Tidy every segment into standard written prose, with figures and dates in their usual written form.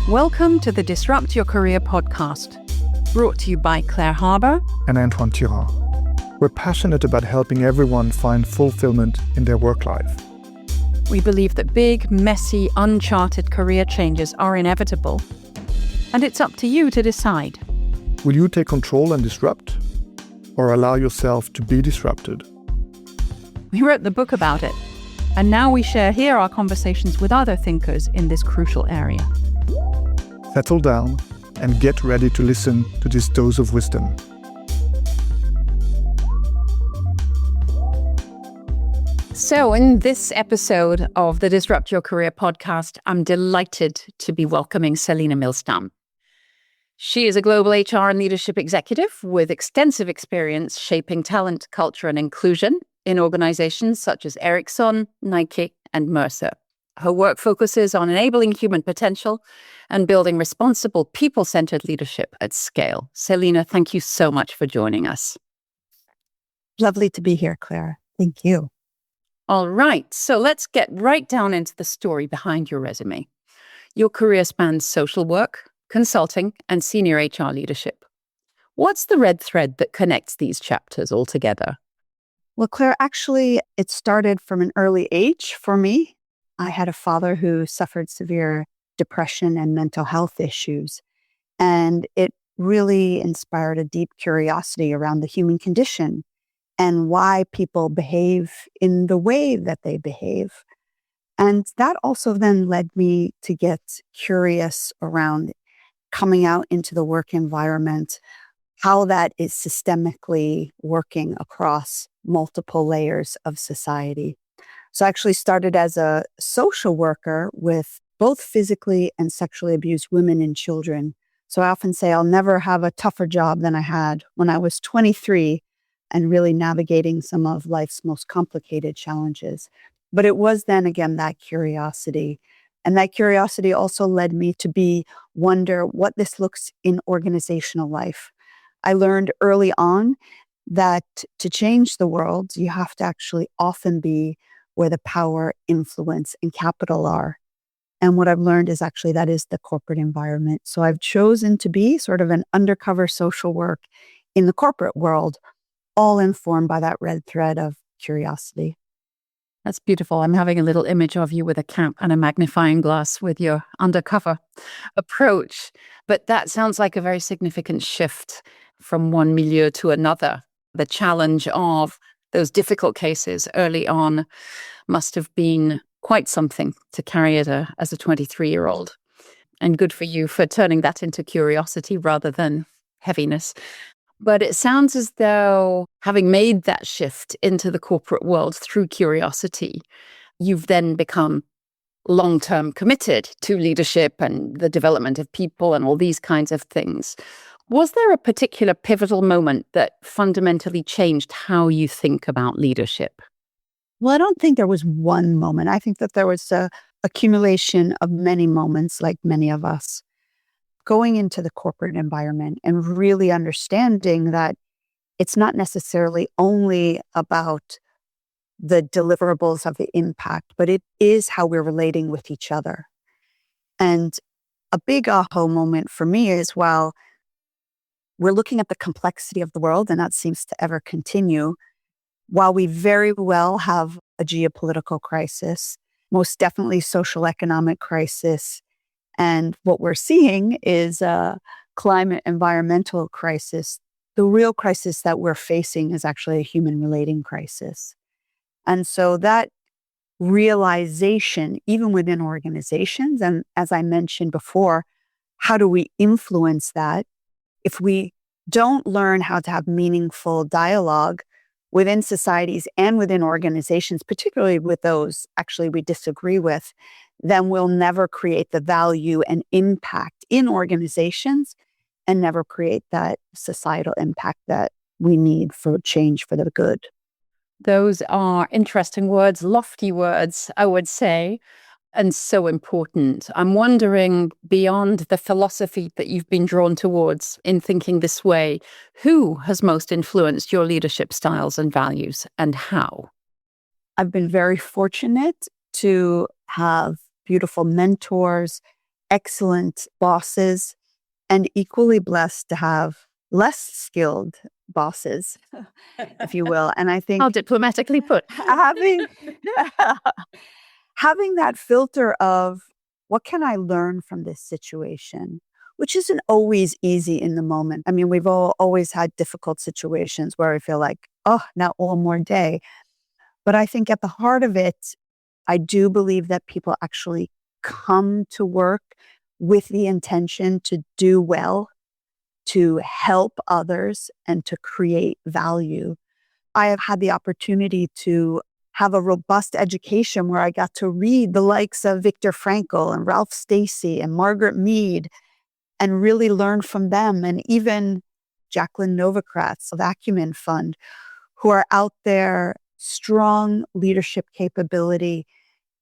Welcome to the Disrupt Your Career podcast, brought to you by Claire Harbour and Antoine Tirant. We're passionate about helping everyone find fulfillment in their work life. We believe that big, messy, uncharted career changes are inevitable, and it's up to you to decide. Will you take control and disrupt, or allow yourself to be disrupted? We wrote the book about it, and now we share here our conversations with other thinkers in this crucial area. Settle down and get ready to listen to this dose of wisdom. So in this episode of the Disrupt Your Career podcast, I'm delighted to be welcoming Selina Millstam. She is a global HR and leadership executive with extensive experience shaping talent, culture, and inclusion in organizations such as Ericsson, Nike, and Mercer. Her work focuses on enabling human potential and building responsible, people-centered leadership at scale. Selina, thank you so much for joining us. Lovely to be here, Claire. Thank you. All right, so let's get right down into the story behind your resume. Your career spans social work, consulting, and senior HR leadership. What's the red thread that connects these chapters all together? Well, Claire, actually, it started from an early age for me. I had a father who suffered severe depression and mental health issues, and it really inspired a deep curiosity around the human condition and why people behave in the way that they behave. And that also then led me to get curious around coming out into the work environment, how that is systemically working across multiple layers of society. So I actually started as a social worker with both physically and sexually abused women and children. So I often say I'll never have a tougher job than I had when I was 23 and really navigating some of life's most complicated challenges. But it was then again that curiosity. And that curiosity also led me to wonder what this looks in organizational life. I learned early on that to change the world, you have to actually often be where the power, influence, and capital are. And what I've learned is actually that is the corporate environment. So I've chosen to be sort of an undercover social work in the corporate world, all informed by that red thread of curiosity. That's beautiful. I'm having a little image of you with a cap and a magnifying glass with your undercover approach. But that sounds like a very significant shift from one milieu to another. The challenge of those difficult cases early on must have been quite something to carry as a 23-year-old. And good for you for turning that into curiosity rather than heaviness. But it sounds as though having made that shift into the corporate world through curiosity, you've then become long-term committed to leadership and the development of people and all these kinds of things. Was there a particular pivotal moment that fundamentally changed how you think about leadership? Well, I don't think there was one moment. I think that there was a accumulation of many moments, like many of us, going into the corporate environment and really understanding that it's not necessarily only about the deliverables of the impact, but it is how we're relating with each other. And a big aha moment for me is while we're looking at the complexity of the world, and that seems to ever continue, while we very well have a geopolitical crisis, most definitely social economic crisis, and what we're seeing is a climate environmental crisis, the real crisis that we're facing is actually a human relating crisis. And so that realization, even within organizations, and as I mentioned before, how do we influence that? If we don't learn how to have meaningful dialogue within societies and within organizations, particularly with those actually we disagree with, then we'll never create the value and impact in organizations and never create that societal impact that we need for change for the good. Those are interesting words, lofty words, I would say. And so important. I'm wondering, beyond the philosophy that you've been drawn towards in thinking this way, who has most influenced your leadership styles and values, and how? I've been very fortunate to have beautiful mentors, excellent bosses and equally blessed to have less skilled bosses, if you will. And I think How diplomatically put. having having that filter of what can I learn from this situation, which isn't always easy in the moment. I mean, we've all always had difficult situations where I feel like, oh, not one more day. But I think at the heart of it, I do believe that people actually come to work with the intention to do well, to help others, and to create value. I have had the opportunity to have a robust education where I got to read the likes of Viktor Frankl and Ralph Stacey and Margaret Mead and really learn from them, and even Jacqueline Novogratz of Acumen Fund, who are out there, strong leadership capability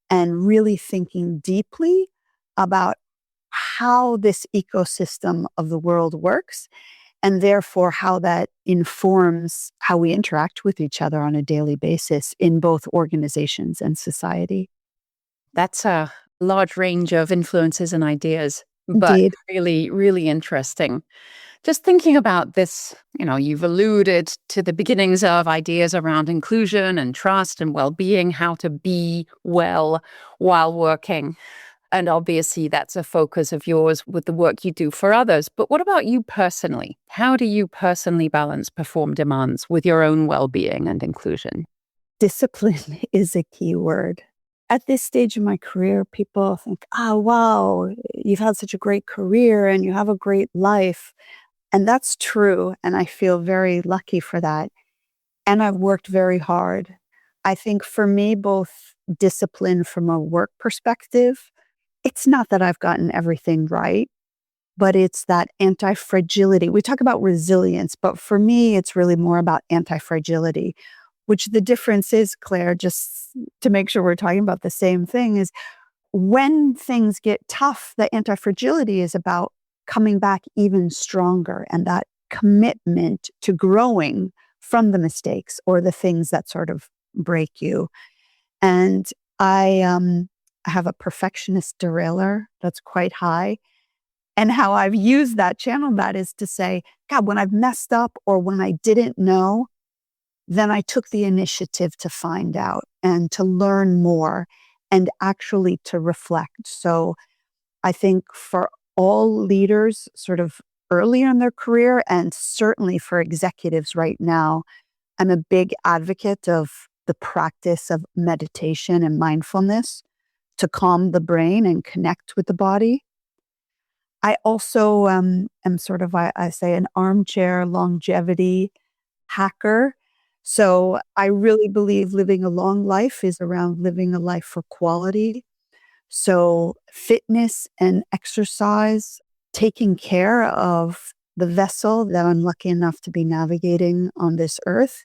and really thinking deeply about how this ecosystem of the world works, and therefore how that informs how we interact with each other on a daily basis in both organizations and society. That's a large range of influences and ideas, but Indeed. really, really interesting. Just thinking about this, you've alluded to the beginnings of ideas around inclusion and trust and well-being, how to be well while working. And obviously, that's a focus of yours with the work you do for others. But what about you personally? How do you personally balance perform demands with your own well-being and inclusion? Discipline is a key word. At this stage of my career, people think, oh, wow, you've had such a great career and you have a great life. And that's true. And I feel very lucky for that. And I've worked very hard. I think for me, both discipline from a work perspective, it's not that I've gotten everything right, but it's that anti-fragility. We talk about resilience, but for me, it's really more about anti-fragility, which the difference is, Claire, just to make sure we're talking about the same thing, is when things get tough, the anti-fragility is about coming back even stronger, and that commitment to growing from the mistakes or the things that sort of break you. And I have a perfectionist derailer that's quite high. And how I've used that, channel that, is to say, God, when I've messed up or when I didn't know, then I took the initiative to find out and to learn more and actually to reflect. So I think for all leaders sort of earlier in their career, and certainly for executives right now, I'm a big advocate of the practice of meditation and mindfulness to calm the brain and connect with the body. I also am sort of, I say, an armchair longevity hacker. So I really believe living a long life is around living a life for quality. So fitness and exercise, taking care of the vessel that I'm lucky enough to be navigating on this earth,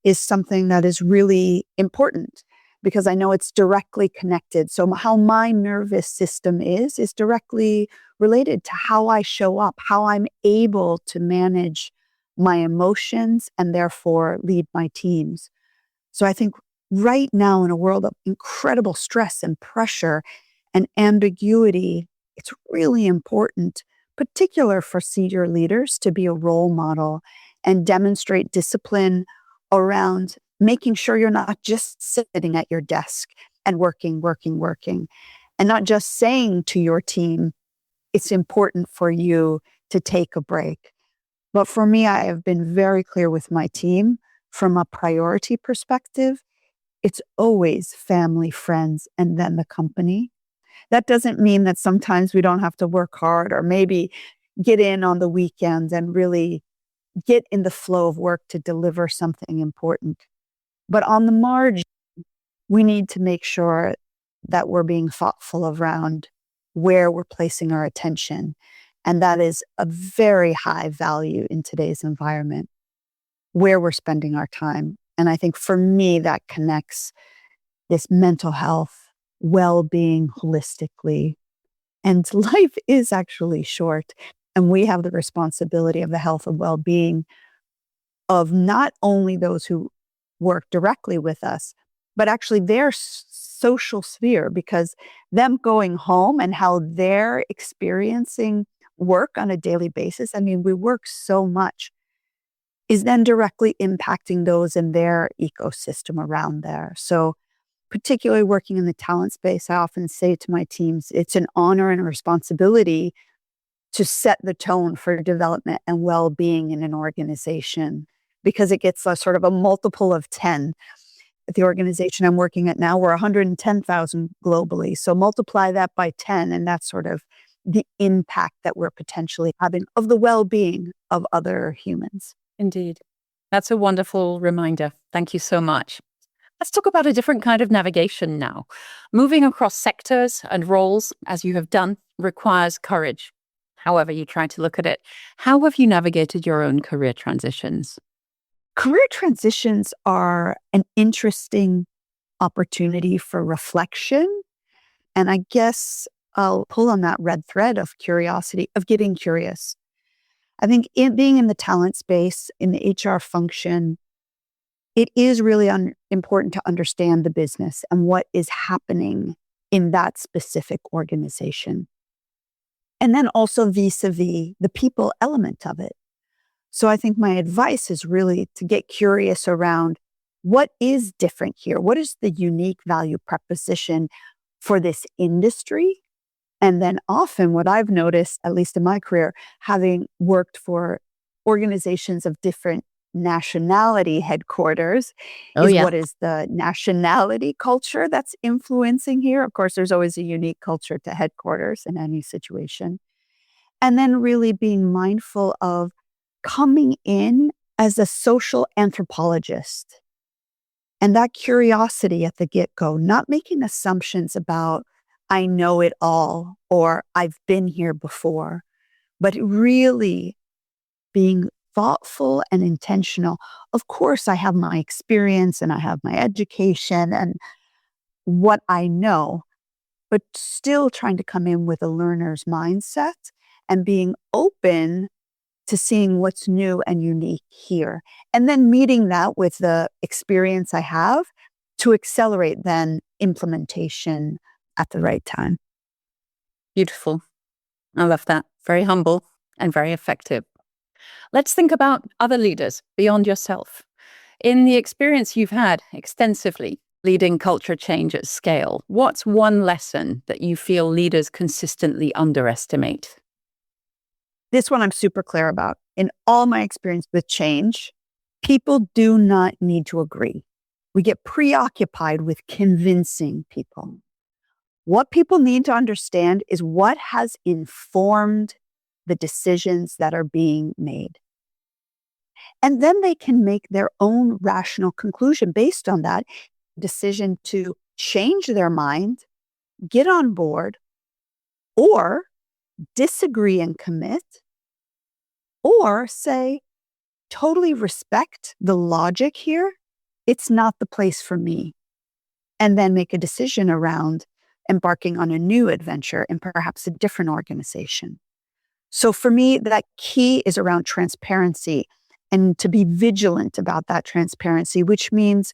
is something that is really important because I know it's directly connected. So how my nervous system is directly related to how I show up, how I'm able to manage my emotions and therefore lead my teams. So I think right now, in a world of incredible stress and pressure and ambiguity, it's really important, particular for senior leaders, to be a role model and demonstrate discipline around making sure you're not just sitting at your desk and working, and not just saying to your team, it's important for you to take a break. But for me, I have been very clear with my team from a priority perspective. It's always family, friends, and then the company. That doesn't mean that sometimes we don't have to work hard or maybe get in on the weekends and really get in the flow of work to deliver something important. But on the margin, we need to make sure that we're being thoughtful around where we're placing our attention. And that is a very high value in today's environment, where we're spending our time. And I think for me, that connects this mental health, well-being holistically. And life is actually short. And we have the responsibility of the health and well-being of not only those who work directly with us, but actually their social sphere, because them going home and how they're experiencing work on a daily basis, I mean, we work so much, is then directly impacting those in their ecosystem around there. So particularly working in the talent space, I often say to my teams, it's an honor and a responsibility to set the tone for development and well-being in an organization, because it gets a sort of a multiple of 10. At the organization I'm working at now, we're 110,000 globally. So multiply that by 10, and that's sort of the impact that we're potentially having of the well-being of other humans. Indeed. That's a wonderful reminder. Thank you so much. Let's talk about a different kind of navigation now. Moving across sectors and roles, as you have done, requires courage. However you try to look at it, how have you navigated your own career transitions? Career transitions are an interesting opportunity for reflection. And I guess I'll pull on that red thread of curiosity, of getting curious. I think being in the talent space, in the HR function, it is really important to understand the business and what is happening in that specific organization. And then also vis-a-vis the people element of it. So I think my advice is really to get curious around what is different here? What is the unique value proposition for this industry? And then often what I've noticed, at least in my career, having worked for organizations of different nationality headquarters, Oh, is yeah. what is the nationality culture that's influencing here? Of course, there's always a unique culture to headquarters in any situation. And then really being mindful of coming in as a social anthropologist. And that curiosity at the get-go, not making assumptions about, I know it all, or I've been here before, but really being thoughtful and intentional. Of course, I have my experience and I have my education and what I know, but still trying to come in with a learner's mindset and being open to seeing what's new and unique here. And then meeting that with the experience I have to accelerate then implementation at the right time. Beautiful. I love that. Very humble and very effective. Let's think about other leaders beyond yourself. In the experience you've had extensively leading culture change at scale, what's one lesson that you feel leaders consistently underestimate? This one I'm super clear about. In all my experience with change, people do not need to agree. We get preoccupied with convincing people. What people need to understand is what has informed the decisions that are being made. And then they can make their own rational conclusion based on that decision to change their mind, get on board, or disagree and commit, or say, totally respect the logic here. It's not the place for me. And then make a decision around embarking on a new adventure in perhaps a different organization. So for me, that key is around transparency and to be vigilant about that transparency, which means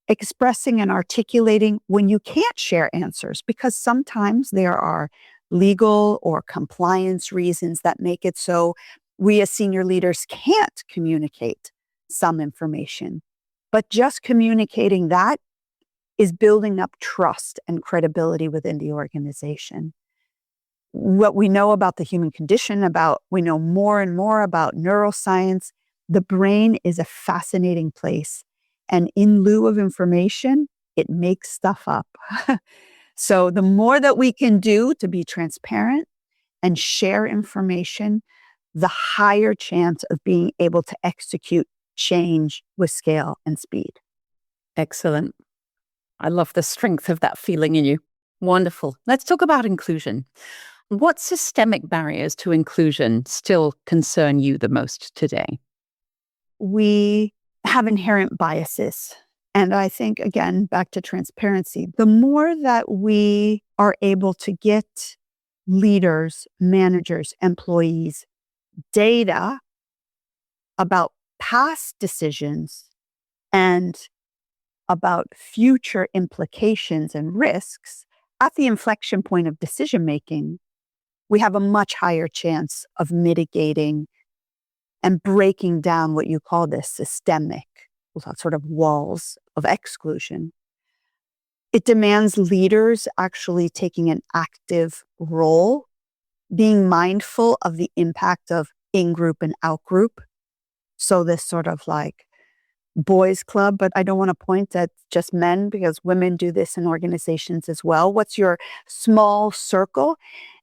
expressing and articulating when you can't share answers, because sometimes there are legal or compliance reasons that make it so we as senior leaders can't communicate some information. But just communicating that is building up trust and credibility within the organization. What we know about the human condition, we know more and more about neuroscience. The brain is a fascinating place. And in lieu of information, it makes stuff up. So the more that we can do to be transparent and share information, the higher chance of being able to execute change with scale and speed. Excellent. I love the strength of that feeling in you. Wonderful. Let's talk about inclusion. What systemic barriers to inclusion still concern you the most today? We have inherent biases. And I think, again, back to transparency, the more that we are able to get leaders, managers, employees data about past decisions and about future implications and risks at the inflection point of decision making, we have a much higher chance of mitigating and breaking down what you call this systemic sort of walls of exclusion. It demands leaders actually taking an active role, being mindful of the impact of in-group and out-group. So this sort of like boys club, but I don't want to point at just men because women do this in organizations as well. What's your small circle?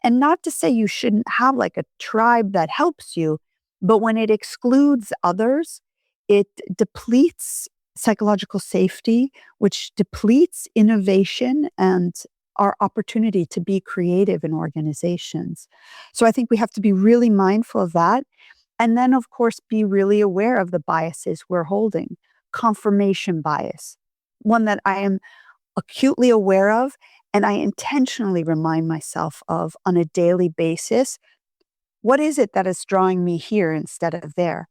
And not to say you shouldn't have like a tribe that helps you, but when it excludes others, it depletes psychological safety, which depletes innovation and our opportunity to be creative in organizations. So I think we have to be really mindful of that. And then, of course, be really aware of the biases we're holding. Confirmation bias, one that I am acutely aware of, and I intentionally remind myself of on a daily basis. What is it that is drawing me here instead of there?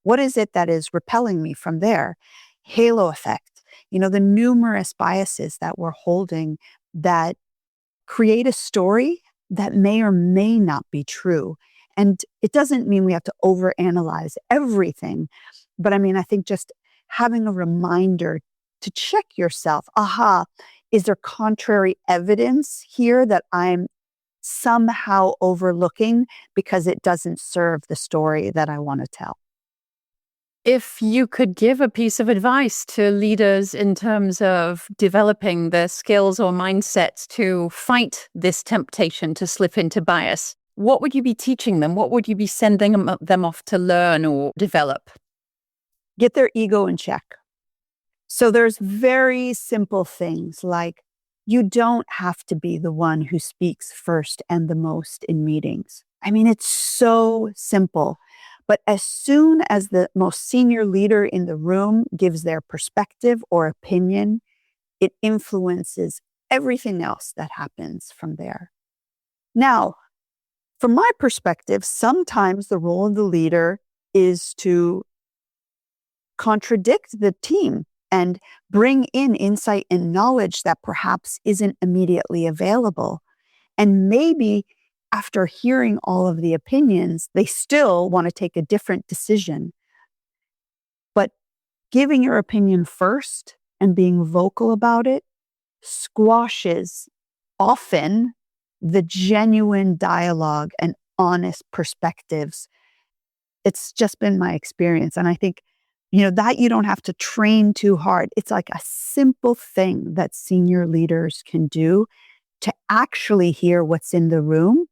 What is it that is repelling me from there? Halo effect, the numerous biases that we're holding that create a story that may or may not be true. And it doesn't mean we have to overanalyze everything. But I think just having a reminder to check yourself, is there contrary evidence here that I'm somehow overlooking because it doesn't serve the story that I want to tell? If you could give a piece of advice to leaders in terms of developing their skills or mindsets to fight this temptation to slip into bias, what would you be teaching them? What would you be sending them off to learn or develop? Get their ego in check. So there's very simple things like you don't have to be the one who speaks first and the most in meetings. It's so simple. But as soon as the most senior leader in the room gives their perspective or opinion, it influences everything else that happens from there. Now, from my perspective, sometimes the role of the leader is to contradict the team and bring in insight and knowledge that perhaps isn't immediately available. And maybe after hearing all of the opinions, they still want to take a different decision. But giving your opinion first and being vocal about it squashes often the genuine dialogue and honest perspectives. It's just been my experience. And I think, that you don't have to train too hard. It's like a simple thing that senior leaders can do to actually hear what's in the room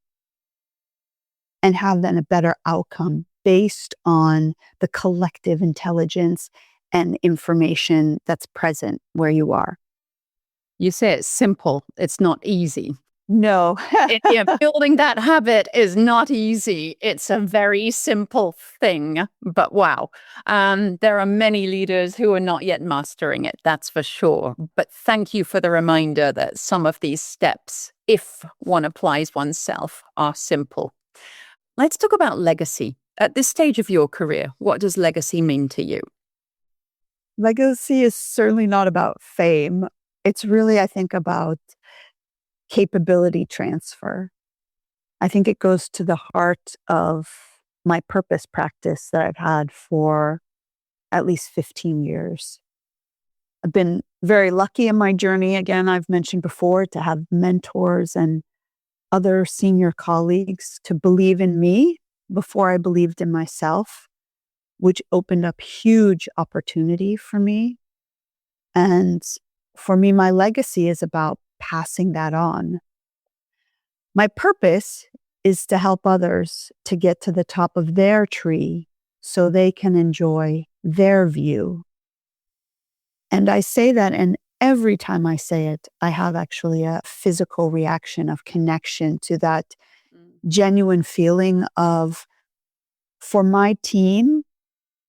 and have then a better outcome based on the collective intelligence and information that's present where you are. You say it's simple. It's not easy. No. Building that habit is not easy. It's a very simple thing, but wow. There are many leaders who are not yet mastering it, that's for sure. But thank you for the reminder that some of these steps, if one applies oneself, are simple. Let's talk about legacy. At this stage of your career, what does legacy mean to you? Legacy is certainly not about fame. It's really, I think, about capability transfer. I think it goes to the heart of my purpose practice that I've had for at least 15 years. I've been very lucky in my journey. Again, I've mentioned before, to have mentors and other senior colleagues to believe in me before I believed in myself, which opened up huge opportunity for me. And for me, my legacy is about passing that on. My purpose is to help others to get to the top of their tree so they can enjoy their view. And I say that, and every time I say it, I have actually a physical reaction of connection to that genuine feeling of, for my team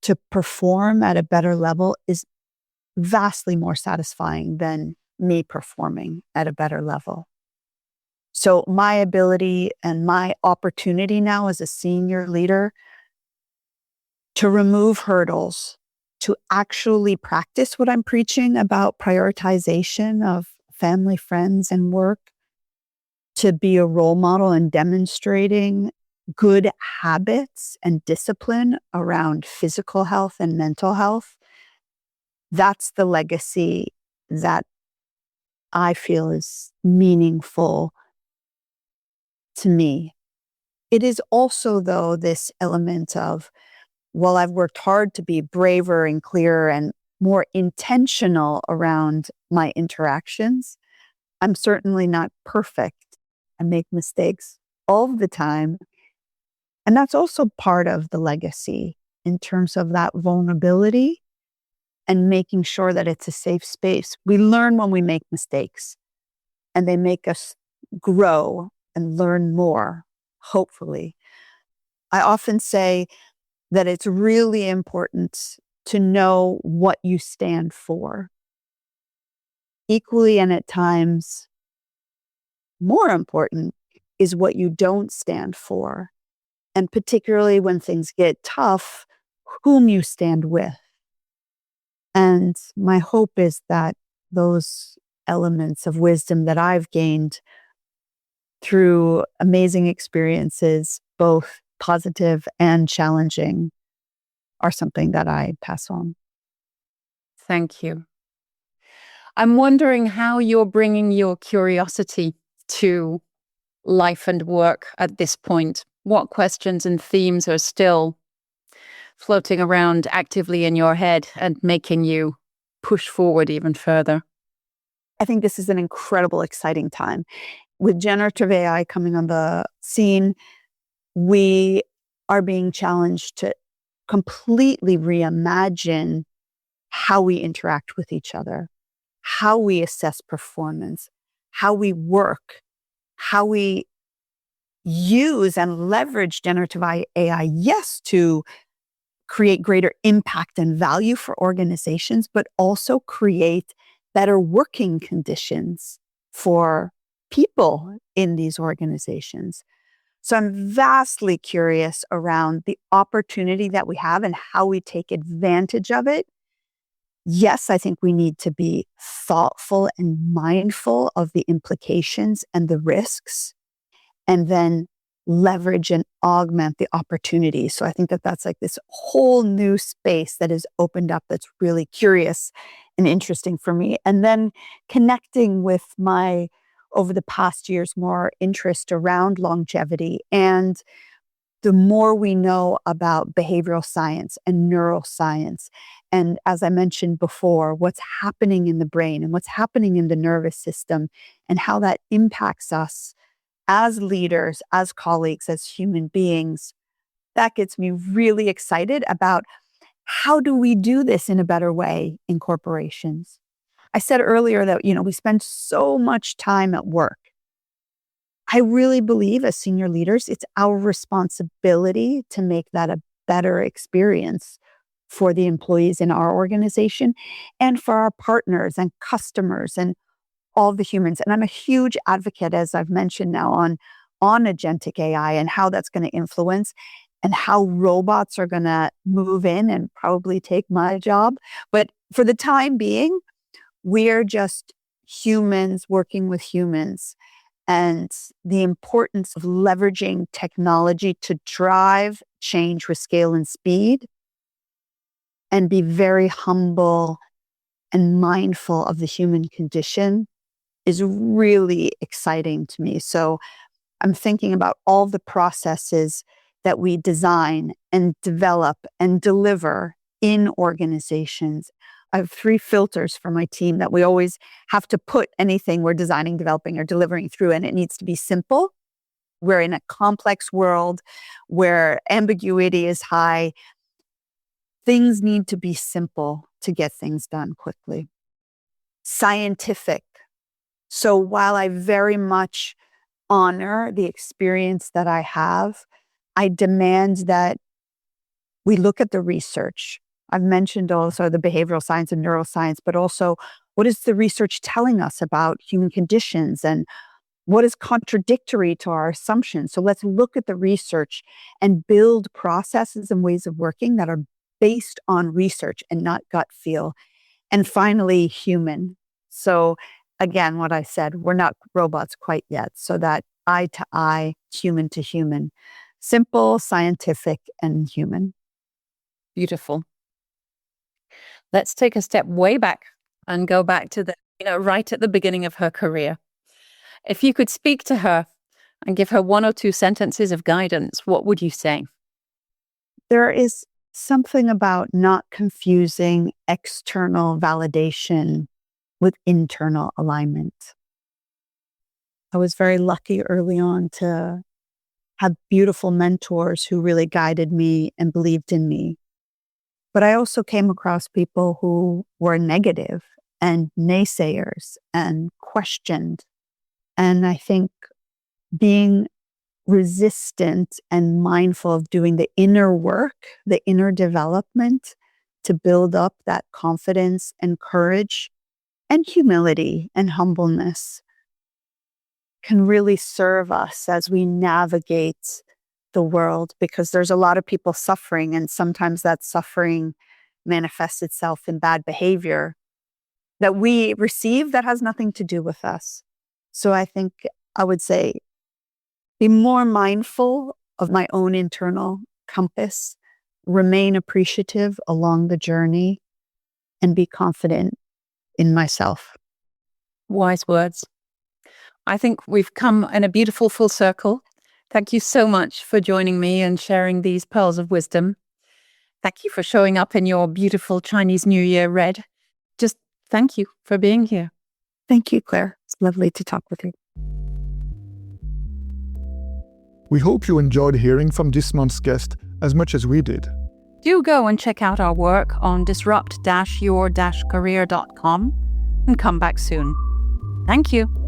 to perform at a better level is vastly more satisfying than me performing at a better level. So my ability and my opportunity now as a senior leader to remove hurdles, to actually practice what I'm preaching about prioritization of family, friends, and work, to be a role model and demonstrating good habits and discipline around physical health and mental health. That's the legacy that I feel is meaningful to me. It is also, though, this element of, while I've worked hard to be braver and clearer and more intentional around my interactions, I'm certainly not perfect. I make mistakes all the time. And that's also part of the legacy in terms of that vulnerability and making sure that it's a safe space. We learn when we make mistakes, and they make us grow and learn more, hopefully. I often say that it's really important to know what you stand for. Equally, and at times more important, is what you don't stand for. And particularly when things get tough, whom you stand with. And my hope is that those elements of wisdom that I've gained through amazing experiences, both positive and challenging, are something that I pass on. Thank you. I'm wondering how you're bringing your curiosity to life and work at this point. What questions and themes are still floating around actively in your head and making you push forward even further? I think this is an incredible, exciting time. With generative AI coming on the scene, we are being challenged to completely reimagine how we interact with each other, how we assess performance, how we work, how we use and leverage generative AI, yes, to create greater impact and value for organizations, but also create better working conditions for people in these organizations. So I'm vastly curious around the opportunity that we have and how we take advantage of it. Yes, I think we need to be thoughtful and mindful of the implications and the risks, and then leverage and augment the opportunities. So I think that that's like this whole new space that has opened up that's really curious and interesting for me. And then connecting with my, over the past years, more interest around longevity. And the more we know about behavioral science and neuroscience, and as I mentioned before, what's happening in the brain and what's happening in the nervous system, and how that impacts us as leaders, as colleagues, as human beings, that gets me really excited about how do we do this in a better way in corporations. I said earlier that, we spend so much time at work. I really believe as senior leaders, it's our responsibility to make that a better experience for the employees in our organization and for our partners and customers and all the humans. And I'm a huge advocate, as I've mentioned now, on agentic AI and how that's going to influence and how robots are going to move in and probably take my job. But for the time being, we're just humans working with humans. And the importance of leveraging technology to drive change with scale and speed, and be very humble and mindful of the human condition, is really exciting to me. So I'm thinking about all the processes that we design and develop and deliver in organizations. I have 3 filters for my team that we always have to put anything we're designing, developing, or delivering through, and it needs to be simple. We're in a complex world where ambiguity is high. Things need to be simple to get things done quickly. Scientific. So while I very much honor the experience that I have, I demand that we look at the research. I've mentioned also the behavioral science and neuroscience, but also what is the research telling us about human conditions and what is contradictory to our assumptions. So let's look at the research and build processes and ways of working that are based on research and not gut feel. And finally, human. So again, what I said, we're not robots quite yet. So that eye to eye, human to human, simple, scientific, and human. Beautiful. Let's take a step way back and go back to right at the beginning of her career. If you could speak to her and give her 1 or 2 sentences of guidance, what would you say? There is something about not confusing external validation with internal alignment. I was very lucky early on to have beautiful mentors who really guided me and believed in me. But I also came across people who were negative and naysayers and questioned. And I think being resistant and mindful of doing the inner work, the inner development to build up that confidence and courage and humility and humbleness can really serve us as we navigate the world, because there's a lot of people suffering, and sometimes that suffering manifests itself in bad behavior that we receive that has nothing to do with us. So I think I would say be more mindful of my own internal compass, remain appreciative along the journey, and be confident in myself. Wise words. I think we've come in a beautiful full circle. Thank you so much for joining me and sharing these pearls of wisdom. Thank you for showing up in your beautiful Chinese New Year red. Just thank you for being here. Thank you, Claire. It's lovely to talk with you. We hope you enjoyed hearing from this month's guest as much as we did. Do go and check out our work on disrupt-your-career.com and come back soon. Thank you.